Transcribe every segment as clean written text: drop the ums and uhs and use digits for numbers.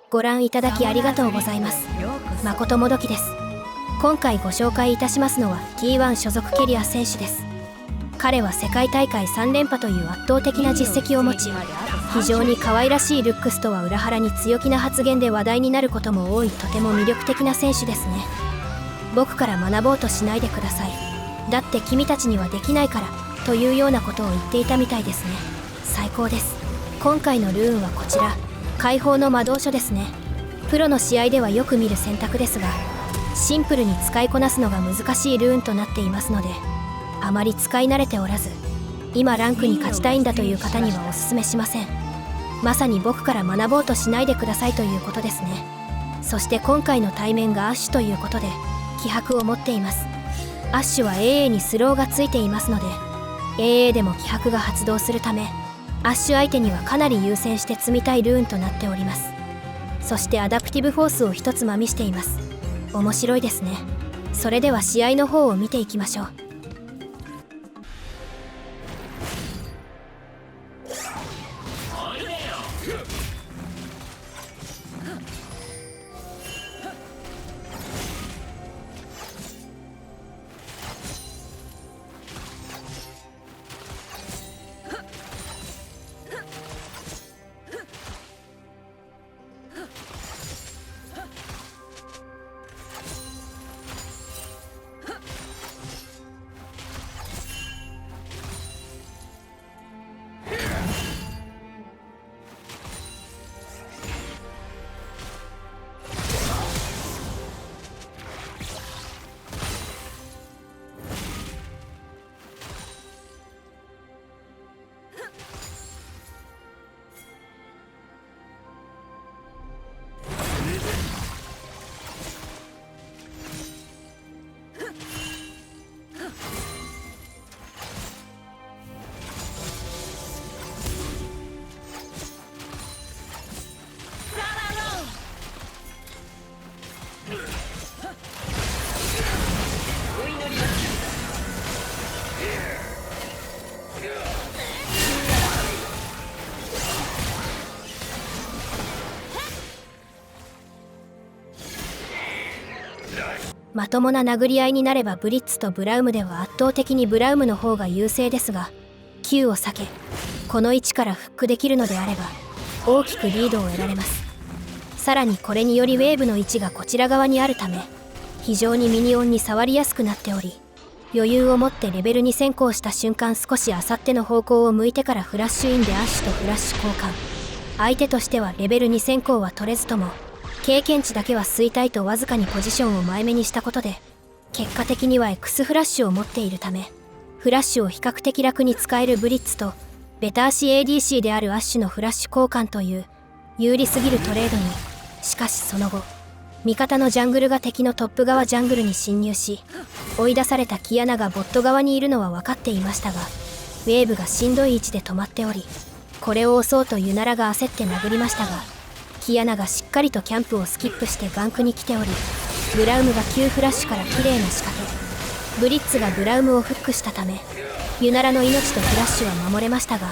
ご覧いただきありがとうございます。誠もどきです。今回ご紹介いたしますのは T1 所属ケリア選手です。彼は世界大会3連覇という圧倒的な実績を持ち、非常に可愛らしいルックスとは裏腹に強気な発言で話題になることも多い、とても魅力的な選手ですね。僕から学ぼうとしないでください。だって君たちにはできないからというようなことを言っていたみたいですね。最高です。今回のルーンはこちら、解放の魔導書ですね。プロの試合ではよく見る選択ですが、シンプルに使いこなすのが難しいルーンとなっていますので、あまり使い慣れておらず、今ランクに勝ちたいんだという方にはおすすめしません。まさに僕から学ぼうとしないでくださいということですね。そして今回の対面がアッシュということで気迫を持っています。アッシュは AA にスローがついていますので、 AA でも気迫が発動するため、アッシュ相手にはかなり優先して積みたいルーンとなっております。そしてアダプティブフォースを一つまみしています。面白いですね。それでは試合の方を見ていきましょう。まともな殴り合いになればブリッツとブラウムでは圧倒的にブラウムの方が優勢ですが、Q を避けこの位置からフックできるのであれば大きくリードを得られます。さらにこれによりウェーブの位置がこちら側にあるため、非常にミニオンに触りやすくなっており、余裕を持ってレベル2先行した瞬間、少しあさっての方向を向いてからフラッシュインでアッシュとフラッシュ交換。相手としてはレベル2先行は取れずとも経験値だけは吸いたいとわずかにポジションを前目にしたことで、結果的には X フラッシュを持っているため、フラッシュを比較的楽に使えるブリッツとベタ足 ADC であるアッシュのフラッシュ交換という有利すぎるトレードに。しかしその後、味方のジャングルが敵のトップ側ジャングルに侵入し、追い出されたキアナがボット側にいるのは分かっていましたが、ウェーブがしんどい位置で止まっており、これを押そうとユナラが焦って殴りましたが、キアナがしっかりとキャンプをスキップしてガンクに来ており、ブラウムが急フラッシュから綺麗な仕掛け、ブリッツがブラウムをフックしたためユナラの命とフラッシュは守れましたが、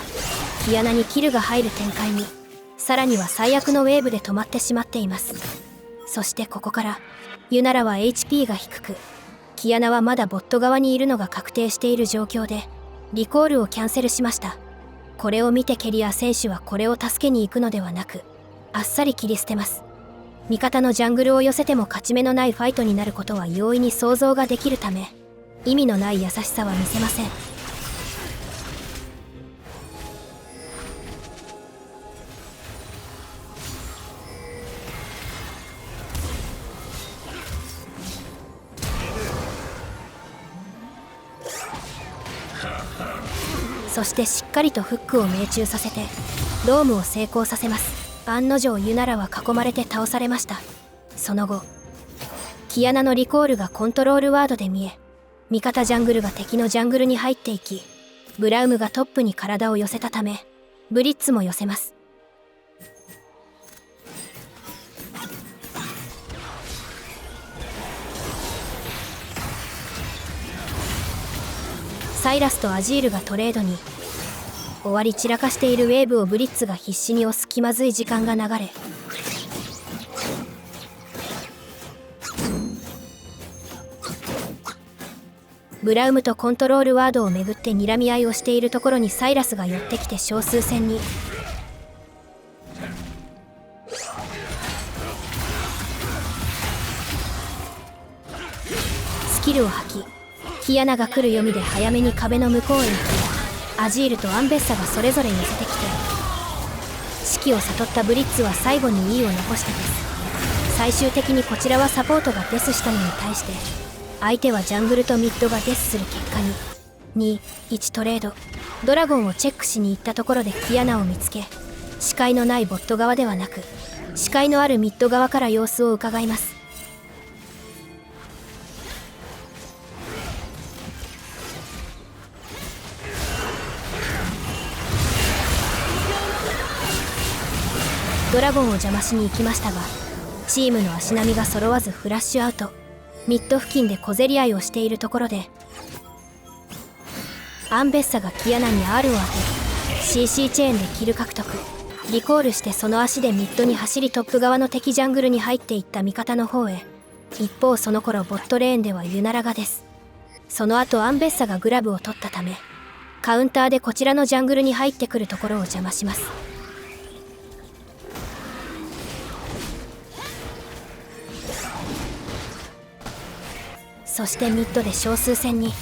キアナにキルが入る展開に、さらには最悪のウェーブで止まってしまっています。そしてここからユナラは HP が低く、キアナはまだボット側にいるのが確定している状況でリコールをキャンセルしました。これを見てケリア選手はこれを助けに行くのではなく、あっさり切り捨てます。味方のジャングルを寄せても勝ち目のないファイトになることは容易に想像ができるため、意味のない優しさは見せません。そしてしっかりとフックを命中させてロームを成功させます。案の定ユナラは囲まれて倒されました。その後キアナのリコールがコントロールワードで見え、味方ジャングルが敵のジャングルに入っていき、ブラウムがトップに体を寄せたためブリッツも寄せます。サイラスとアジールがトレードに。終わり散らかしているウェーブをブリッツが必死に押す気まずい時間が流れ、ブラウムとコントロールワードをめぐって睨み合いをしているところにサイラスが寄ってきて少数戦に。スキルを吐き、キアナが来る読みで早めに壁の向こうへ行き、アジールとアンベッサがそれぞれ寄せてきて、指揮を悟ったブリッツは最後に E を残してです。最終的にこちらはサポートがデスしたのに対して、相手はジャングルとミッドがデスする結果に2-1トレード。ドラゴンをチェックしに行ったところでキアナを見つけ、視界のないボット側ではなく視界のあるミッド側から様子を伺います。ドラゴンを邪魔しに行きましたが、チームの足並みが揃わずフラッシュアウト。ミッド付近で小競り合いをしているところで、アンベッサがキアナに R を当て CC チェーンでキル獲得。リコールしてその足でミッドに走りトップ側の敵ジャングルに入っていった味方の方へ。一方その頃ボットレーンではユナラがです。その後アンベッサがグラブを取ったため、カウンターでこちらのジャングルに入ってくるところを邪魔します。そしてミッドで少数戦に。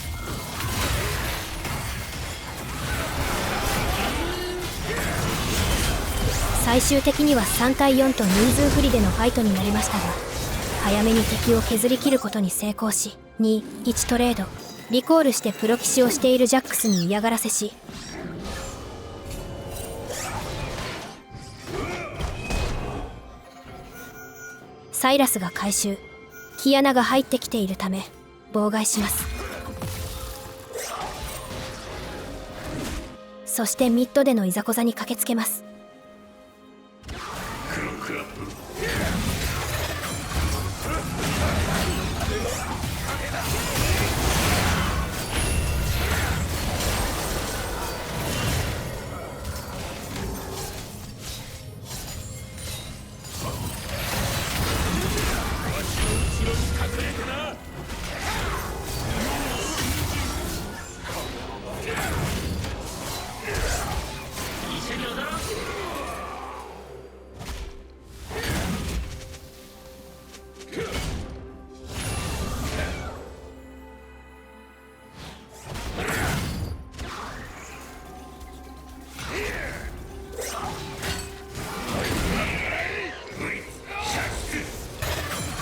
最終的には3対4と人数不利でのファイトになりましたが、早めに敵を削り切ることに成功し、2-1トレード。リコールしてプロ騎士をしているジャックスに嫌がらせし、サイラスが回収。キアナが入ってきているため妨害します。そしてミッドでのいざこざに駆けつけます。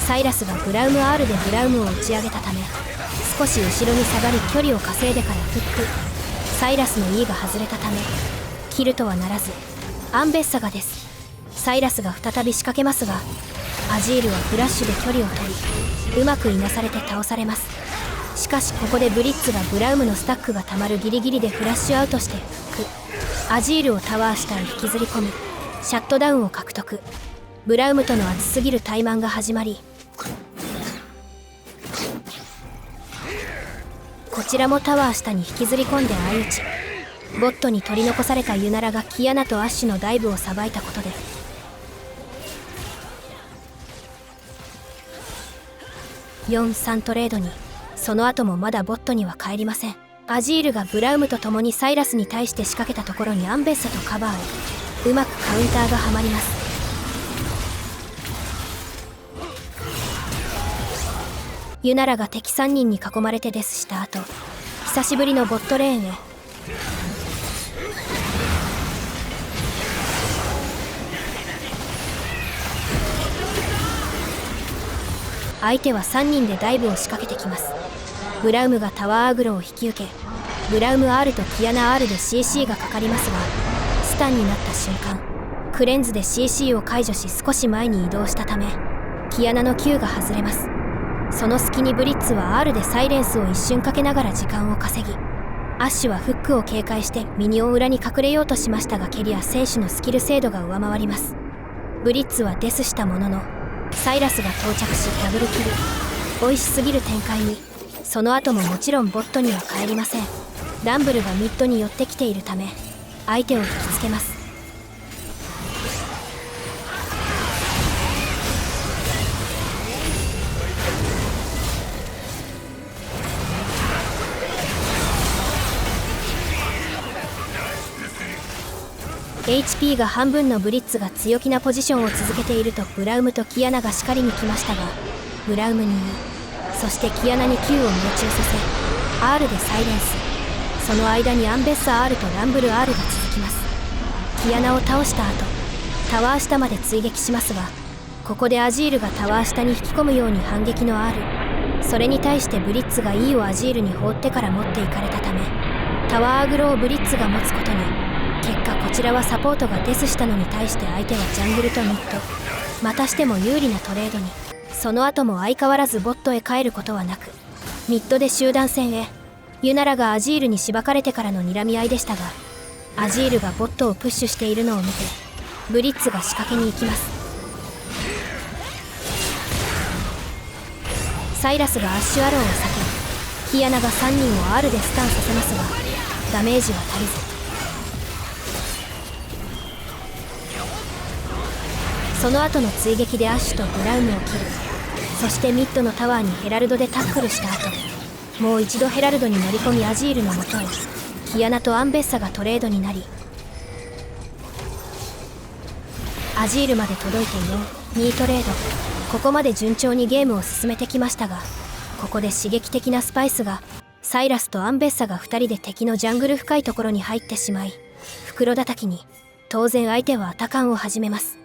サイラスがブラウム R でブラウムを打ち上げたため、少し後ろに下がり距離を稼いでからフック。サイラスの E が外れたためキルとはならず、アンベッサがです。サイラスが再び仕掛けますが、アジールはフラッシュで距離を取り、うまくいなされて倒されます。しかしここでブリッツがブラウムのスタックがたまるギリギリでフラッシュアウトしてフック。アジールをタワー下へ引きずり込み、シャットダウンを獲得。ブラウムとの熱すぎる対マンが始まり、こちらもタワー下に引きずり込んで相打ち。ボットに取り残されたユナラがキアナとアッシュのダイブをさばいたことで4-3トレードに。その後もまだボットには帰りません。アジールがブラウムと共にサイラスに対して仕掛けたところにアンベッサとカバーへ。うまくカウンターがはまります。ユナラが敵3人に囲まれてデスした後、久しぶりのボットレーンへ。相手は3人でダイブを仕掛けてきます。ブラウムがタワーアグロを引き受け、ブラウム R とキアナ R で CC がかかりますが、スタンになった瞬間、クレンズで CC を解除し少し前に移動したため、キアナの Q が外れます。その隙にブリッツは R でサイレンスを一瞬かけながら時間を稼ぎ、アッシュはフックを警戒してミニオン裏に隠れようとしましたが、ケリア選手のスキル精度が上回ります。ブリッツはデスしたものの、サイラスが到着しダブルキル。美味しすぎる展開に。その後ももちろんボットには帰りません。ランブルがミッドに寄ってきているため相手を引きつけます。HP が半分のブリッツが強気なポジションを続けているとブラウムとキアナが叱りに来ましたが、ブラウムにそしてキアナに Q を命中させ R でサイレンス。その間にアンベッサ R とランブル R が続きます。キアナを倒した後タワー下まで追撃しますが、ここでアジールがタワー下に引き込むように反撃の R。 それに対してブリッツが E をアジールに放ってから持っていかれたため、タワーアグロをブリッツが持つことに、結果こちらはサポートがデスしたのに対して相手はジャングルとミッド、またしても有利なトレードに。その後も相変わらずボットへ帰ることはなく、ミッドで集団戦へ。ユナラがアジールにしばかれてからの睨み合いでしたが、アジールがボットをプッシュしているのを見てブリッツが仕掛けに行きます。サイラスがアッシュアローを避け、キアナが3人を R でスタンさせますがダメージは足りず、その後の追撃でアッシュとブラウムを切る。そしてミッドのタワーにヘラルドでタックルした後、もう一度ヘラルドに乗り込みアジールのもとへ。キアナとアンベッサがトレードになり、アジールまで届いて4-2トレード。ここまで順調にゲームを進めてきましたが、ここで刺激的なスパイスが。サイラスとアンベッサが2人で敵のジャングル深いところに入ってしまい、袋叩きに。当然相手はアタカンを始めます。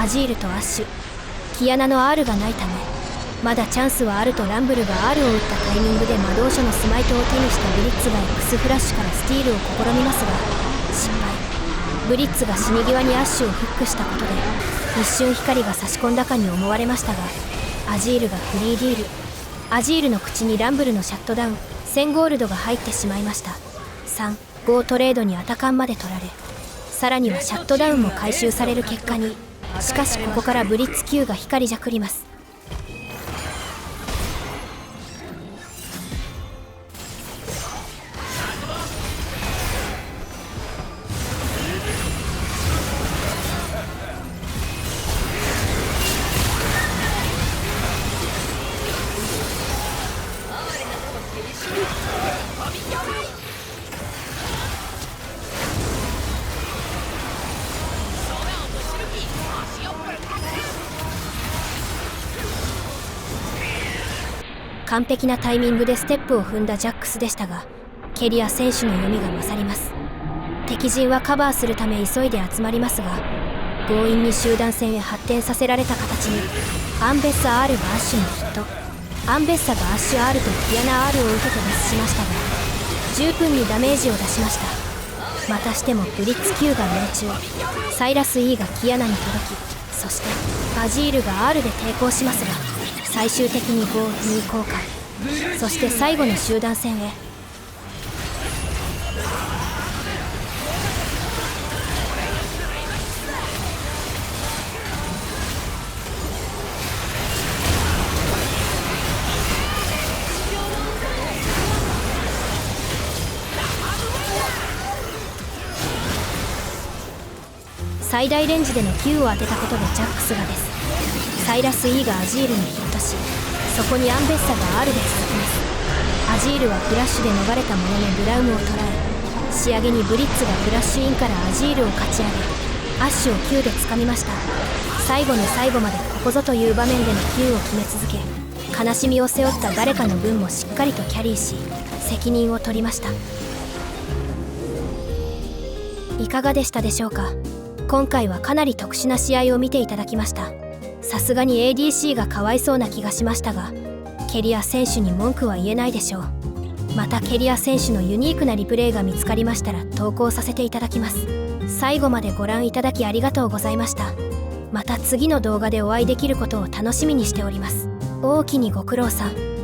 アジールとアッシュ、キアナの R がないためまだチャンスはあるとランブルが R を打ったタイミングで魔導書のスマイトを手にしたブリッツが X フラッシュからスティールを試みますが失敗。ブリッツが死に際にアッシュをフックしたことで一瞬光が差し込んだかに思われましたが、アジールがフリーディール。アジールの口にランブルのシャットダウン1000ゴールドが入ってしまいました。3-5トレードにアタカンまで取られ、さらにはシャットダウンも回収される結果に。しかしここからブリッツ Q が光じゃくります。完璧なタイミングでステップを踏んだジャックスでしたが、ケリア選手の読みが勝ります。敵陣はカバーするため急いで集まりますが、強引に集団戦へ発展させられた形に。アンベッサ R がアッシュにヒット。アンベッサがアッシュ R とキアナ R を受けてデスしましたが十分にダメージを出しました。またしてもブリッツ Q が命中。サイラス E がキアナに届き、そしてアジールが R で抵抗しますが最終的に5-2交換。そして最後の集団戦へ。最大レンジでの Q を当てたことでジャックスがです。サイラス E がアジールにヒットし、そこにアンベッサが R で続きます。アジールはフラッシュで逃れたもののブラウムを捉え、仕上げにブリッツがフラッシュインからアジールを勝ち上げアッシュを Q で掴みました。最後の最後までここぞという場面での Q を決め続け、悲しみを背負った誰かの分もしっかりとキャリーし責任を取りました。いかがでしたでしょうか。今回はかなり特殊な試合を見ていただきました。さすがに ADC がかわいそうな気がしましたが、ケリア選手に文句は言えないでしょう。またケリア選手のユニークなリプレイが見つかりましたら投稿させていただきます。最後までご覧いただきありがとうございました。また次の動画でお会いできることを楽しみにしております。大きにご苦労さん。